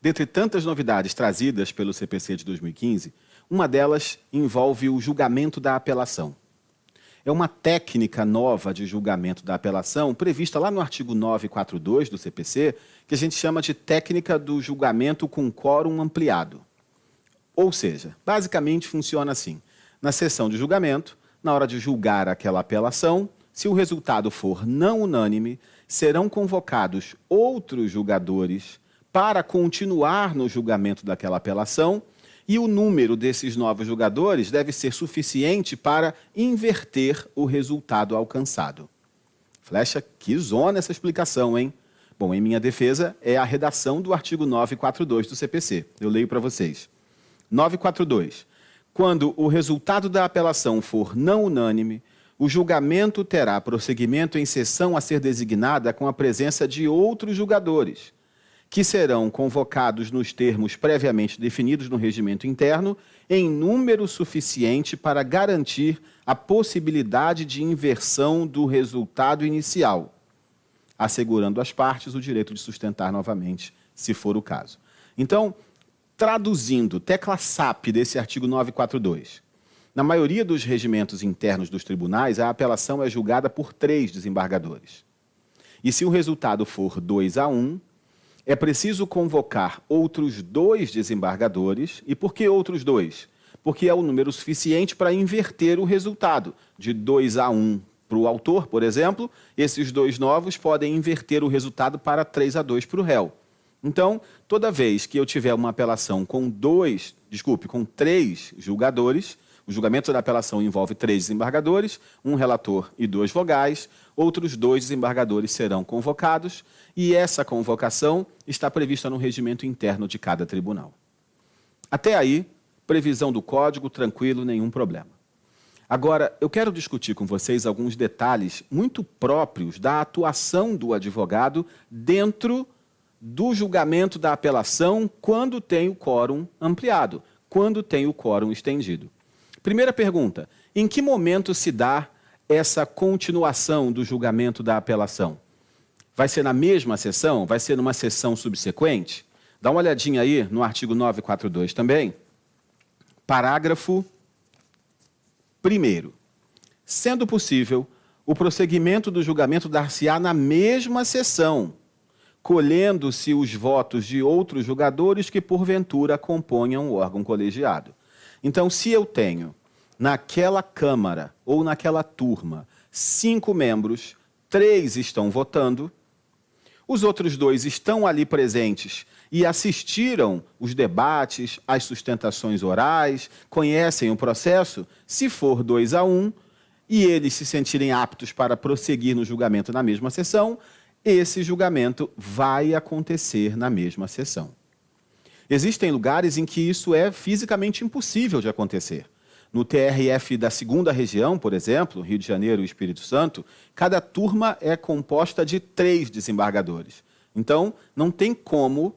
Dentre tantas novidades trazidas pelo CPC de 2015, uma delas envolve o julgamento da apelação. É uma técnica nova de julgamento da apelação prevista lá no artigo 942 do CPC, que a gente chama de técnica do julgamento com quórum ampliado. Ou seja, basicamente funciona assim. Na sessão de julgamento, na hora de julgar aquela apelação, se o resultado for não unânime, serão convocados outros julgadores para continuar no julgamento daquela apelação, e o número desses novos julgadores deve ser suficiente para inverter o resultado alcançado. Flecha, que zona essa explicação, hein? Bom, em minha defesa, é a redação do artigo 942 do CPC. Eu leio para vocês. 942. Quando o resultado da apelação for não unânime, o julgamento terá prosseguimento em sessão a ser designada com a presença de outros julgadores, que serão convocados nos termos previamente definidos no regimento interno, em número suficiente para garantir a possibilidade de inversão do resultado inicial, assegurando às partes o direito de sustentar novamente, se for o caso. Então, traduzindo, tecla SAP desse artigo 942. Na maioria dos regimentos internos dos tribunais, a apelação é julgada por 3 desembargadores. E se o resultado for 2-1, é preciso convocar outros 2 desembargadores. E por que outros 2? Porque é o número suficiente para inverter o resultado. De 2-1 para o autor, por exemplo, esses 2 novos podem inverter o resultado para 3-2 para o réu. Então, toda vez que eu tiver uma apelação com 3 julgadores, o julgamento da apelação envolve 3 desembargadores, um relator e 2 vogais, outros 2 desembargadores serão convocados, e essa convocação está prevista no regimento interno de cada tribunal. Até aí, previsão do código, tranquilo, nenhum problema. Agora, eu quero discutir com vocês alguns detalhes muito próprios da atuação do advogado dentro do julgamento da apelação quando tem o quórum ampliado, quando tem o quórum estendido. Primeira pergunta, em que momento se dá essa continuação do julgamento da apelação? Vai ser na mesma sessão? Vai ser numa sessão subsequente? Dá uma olhadinha aí no artigo 942 também. Parágrafo 1º. Sendo possível, o prosseguimento do julgamento dar-se-á na mesma sessão, colhendo-se os votos de outros julgadores que, porventura, componham o órgão colegiado. Então, se eu tenho naquela Câmara ou naquela turma 5 membros, 3 estão votando, os outros 2 estão ali presentes e assistiram os debates, as sustentações orais, conhecem o processo, se for 2-1 e eles se sentirem aptos para prosseguir no julgamento na mesma sessão, esse julgamento vai acontecer na mesma sessão. Existem lugares em que isso é fisicamente impossível de acontecer. No TRF da 2ª região, por exemplo, Rio de Janeiro e Espírito Santo, cada turma é composta de 3 desembargadores. Então, não tem como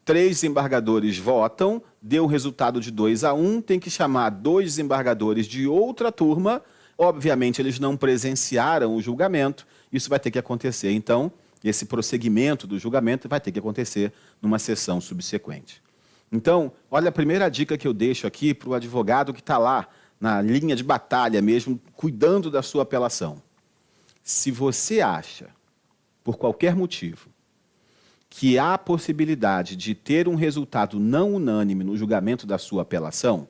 3 desembargadores votam, deu o resultado de 2-1, tem que chamar 2 desembargadores de outra turma, obviamente eles não presenciaram o julgamento, isso vai ter que acontecer. Então, esse prosseguimento do julgamento vai ter que acontecer numa sessão subsequente. Então, olha a primeira dica que eu deixo aqui para o advogado que está lá na linha de batalha mesmo, cuidando da sua apelação. Se você acha, por qualquer motivo, que há a possibilidade de ter um resultado não unânime no julgamento da sua apelação,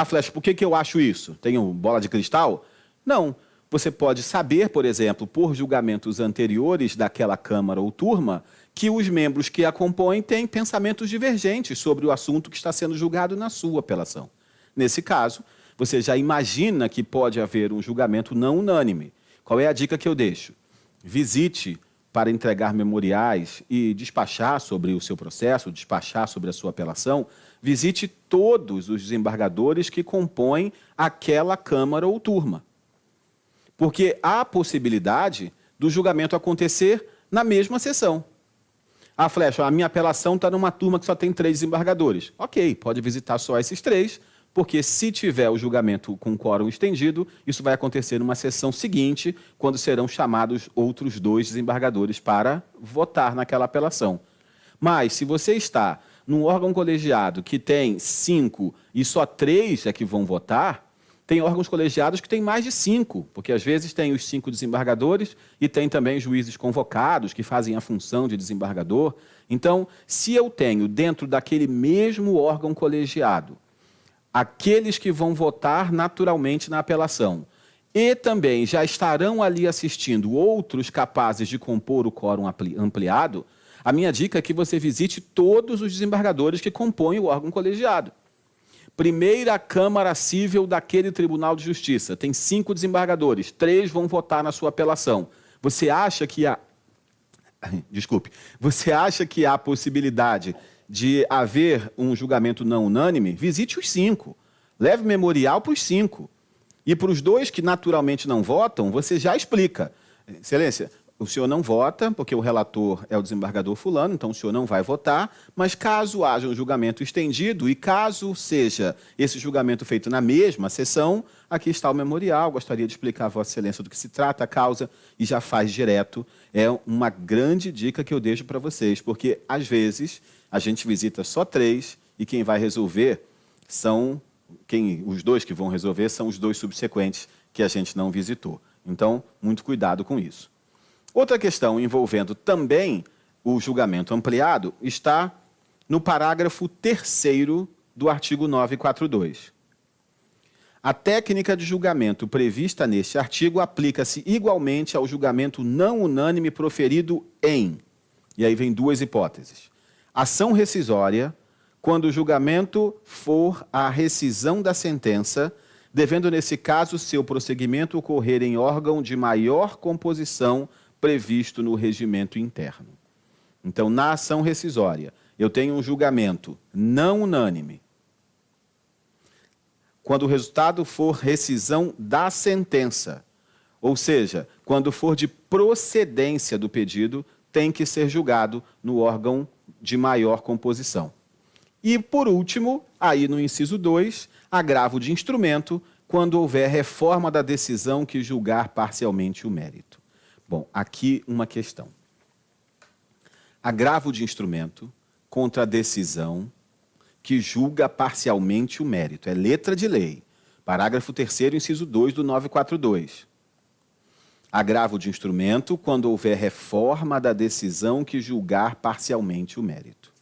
Flecha, por que eu acho isso? Tenho bola de cristal? Não. Você pode saber, por exemplo, por julgamentos anteriores daquela Câmara ou turma, que os membros que a compõem têm pensamentos divergentes sobre o assunto que está sendo julgado na sua apelação. Nesse caso, você já imagina que pode haver um julgamento não unânime. Qual é a dica que eu deixo? Visite para entregar memoriais e despachar sobre o seu processo, despachar sobre a sua apelação, visite todos os desembargadores que compõem aquela Câmara ou turma. Porque há a possibilidade do julgamento acontecer na mesma sessão. Flecha, a minha apelação está numa turma que só tem 3 desembargadores. Ok, pode visitar só esses 3, porque se tiver o julgamento com quórum estendido, isso vai acontecer numa sessão seguinte, quando serão chamados outros 2 desembargadores para votar naquela apelação. Mas, se você está num órgão colegiado que tem 5 e só 3 é que vão votar, tem órgãos colegiados que têm mais de 5, porque às vezes tem os 5 desembargadores e tem também juízes convocados que fazem a função de desembargador. Então, se eu tenho dentro daquele mesmo órgão colegiado aqueles que vão votar naturalmente na apelação e também já estarão ali assistindo outros capazes de compor o quórum ampliado, a minha dica é que você visite todos os desembargadores que compõem o órgão colegiado. Primeira Câmara Cível daquele Tribunal de Justiça. Tem 5 desembargadores, 3 vão votar na sua apelação. Você acha que há... Desculpe. Você acha que há possibilidade de haver um julgamento não unânime? Visite os 5. Leve memorial para os 5. E para os 2 que naturalmente não votam, você já explica. Excelência, o senhor não vota, porque o relator é o desembargador fulano, então o senhor não vai votar, mas caso haja um julgamento estendido e caso seja esse julgamento feito na mesma sessão, aqui está o memorial, gostaria de explicar a Vossa Excelência do que se trata a causa e já faz direto. É uma grande dica que eu deixo para vocês, porque às vezes a gente visita só 3 e quem vai resolver são... os 2 que vão resolver são os 2 subsequentes que a gente não visitou. Então, muito cuidado com isso. Outra questão envolvendo também o julgamento ampliado está no parágrafo 3º do artigo 942. A técnica de julgamento prevista neste artigo aplica-se igualmente ao julgamento não unânime proferido em... E aí vem 2 hipóteses. Ação rescisória, quando o julgamento for a rescisão da sentença, devendo, nesse caso, seu prosseguimento ocorrer em órgão de maior composição previsto no regimento interno. Então, na ação rescisória, eu tenho um julgamento não unânime. Quando o resultado for rescisão da sentença, ou seja, quando for de procedência do pedido, tem que ser julgado no órgão de maior composição. E, por último, aí no inciso 2, agravo de instrumento, quando houver reforma da decisão que julgar parcialmente o mérito. Bom, aqui uma questão. Agravo de instrumento contra a decisão que julga parcialmente o mérito. É letra de lei. Parágrafo 3º, inciso 2 do 942. Agravo de instrumento quando houver reforma da decisão que julgar parcialmente o mérito.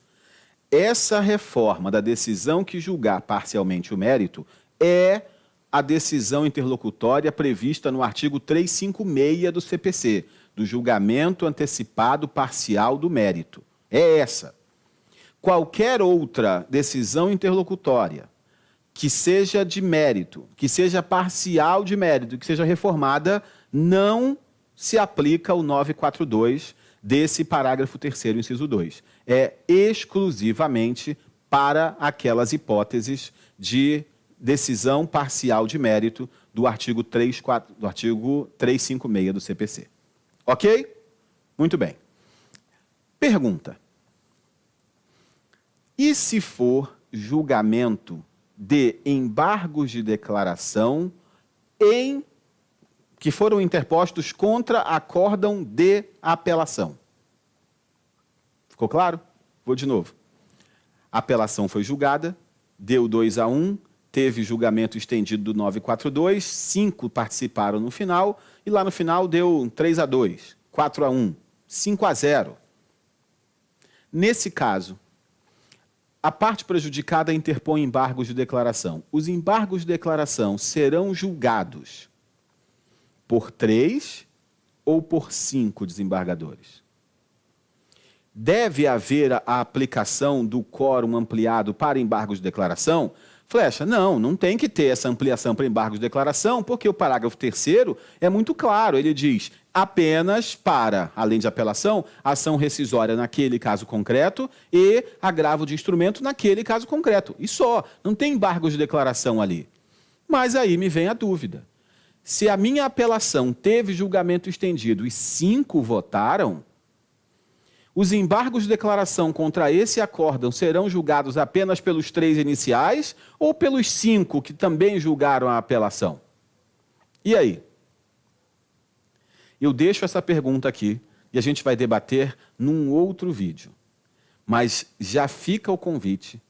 Essa reforma da decisão que julgar parcialmente o mérito é a decisão interlocutória prevista no artigo 356 do CPC, do julgamento antecipado parcial do mérito. É essa. Qualquer outra decisão interlocutória que seja de mérito, que seja parcial de mérito, que seja reformada, não se aplica o 942 desse parágrafo 3º, inciso 2. É exclusivamente para aquelas hipóteses de decisão parcial de mérito do artigo 356 do CPC. Ok? Muito bem. Pergunta. E se for julgamento de embargos de declaração que foram interpostos contra acórdão de apelação? Ficou claro? Vou de novo. A apelação foi julgada, deu 2-1, teve julgamento estendido do 942, 5 participaram no final, e lá no final deu 3-2, 4-1, 5-0. Nesse caso, a parte prejudicada interpõe embargos de declaração. Os embargos de declaração serão julgados por 3 ou por 5 desembargadores? Deve haver a aplicação do quórum ampliado para embargos de declaração? Flecha, não tem que ter essa ampliação para embargos de declaração, porque o parágrafo 3º é muito claro, ele diz apenas para, além de apelação, ação rescisória naquele caso concreto e agravo de instrumento naquele caso concreto. E só, não tem embargos de declaração ali. Mas aí me vem a dúvida. Se a minha apelação teve julgamento estendido e 5 votaram, os embargos de declaração contra esse acórdão serão julgados apenas pelos 3 iniciais ou pelos 5 que também julgaram a apelação? E aí? Eu deixo essa pergunta aqui e a gente vai debater num outro vídeo. mas já fica o convite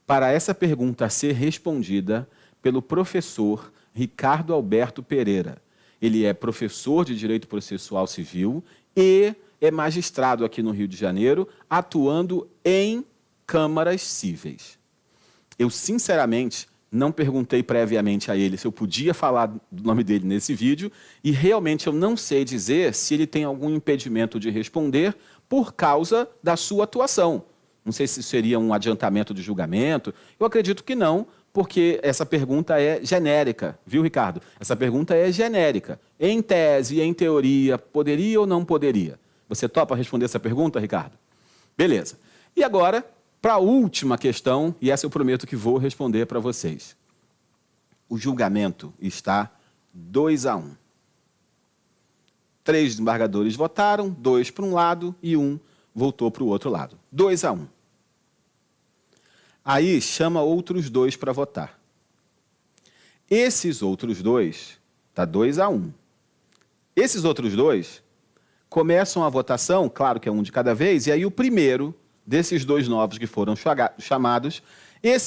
para essa pergunta ser respondida pelo professor Ricardo Alberto Pereira. Ele é professor de Direito Processual Civil e é magistrado aqui no Rio de Janeiro, atuando em câmaras cíveis. Eu, sinceramente, não perguntei previamente a ele se eu podia falar do nome dele nesse vídeo e realmente eu não sei dizer se ele tem algum impedimento de responder por causa da sua atuação. Não sei se seria um adiantamento de julgamento. Eu acredito que não, porque essa pergunta é genérica, viu, Ricardo? Essa pergunta é genérica. Em tese, em teoria, poderia ou não poderia? Você topa responder essa pergunta, Ricardo? Beleza. E agora, para a última questão, e essa eu prometo que vou responder para vocês. O julgamento está 2-1. 3 desembargadores votaram, 2 para um lado e 1 voltou para o outro lado. 2-1. Aí chama outros 2 para votar. Esses outros 2, está 2-1. Esses outros 2 começam a votação, claro que é um de cada vez, e aí o primeiro desses 2 novos que foram chamados,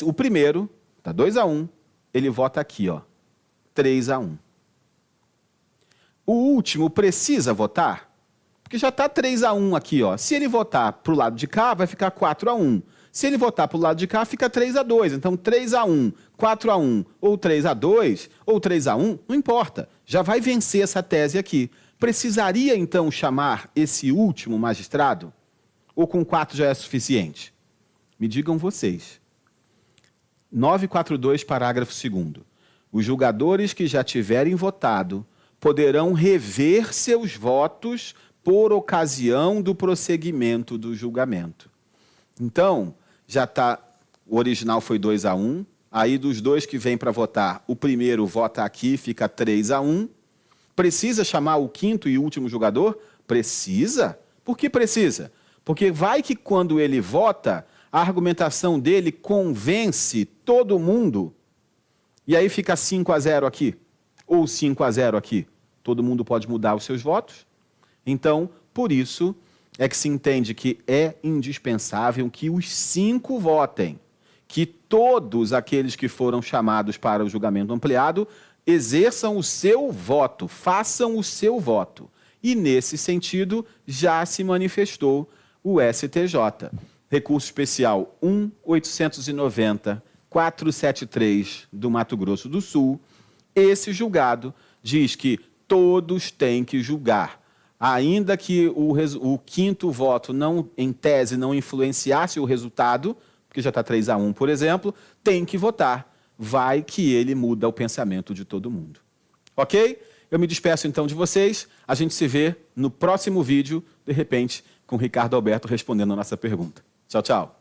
o primeiro, está 2-1, ele vota aqui, ó, 3-1. O último precisa votar, porque já está 3-1 aqui, ó. Se ele votar para o lado de cá, vai ficar 4-1. Se ele votar para o lado de cá, fica 3-2. Então, 3-1, 4-1, ou 3-2, ou 3-1, não importa. Já vai vencer essa tese aqui. Precisaria, então, chamar esse último magistrado? Ou com 4 já é suficiente? Me digam vocês. 942, parágrafo 2º. Os julgadores que já tiverem votado poderão rever seus votos por ocasião do prosseguimento do julgamento. Então, já está, o original foi 2-1, aí dos 2 que vêm para votar, o primeiro vota aqui, fica 3-1. Precisa chamar o 5º e último julgador? Precisa. Por que precisa? Porque vai que quando ele vota, a argumentação dele convence todo mundo, e aí fica 5-0 aqui, ou 5-0 aqui. Todo mundo pode mudar os seus votos. Então, por isso é que se entende que é indispensável que os 5 votem, que todos aqueles que foram chamados para o julgamento ampliado exerçam o seu voto, façam o seu voto. E, nesse sentido, já se manifestou o STJ. Recurso especial 1.890.473 do Mato Grosso do Sul. Esse julgado diz que todos têm que julgar. Ainda que o 5º voto, não, em tese, não influenciasse o resultado, porque já está 3-1, por exemplo, tem que votar. Vai que ele muda o pensamento de todo mundo. Ok? Eu me despeço então de vocês. A gente se vê no próximo vídeo, de repente, com o Ricardo Alberto respondendo a nossa pergunta. Tchau, tchau.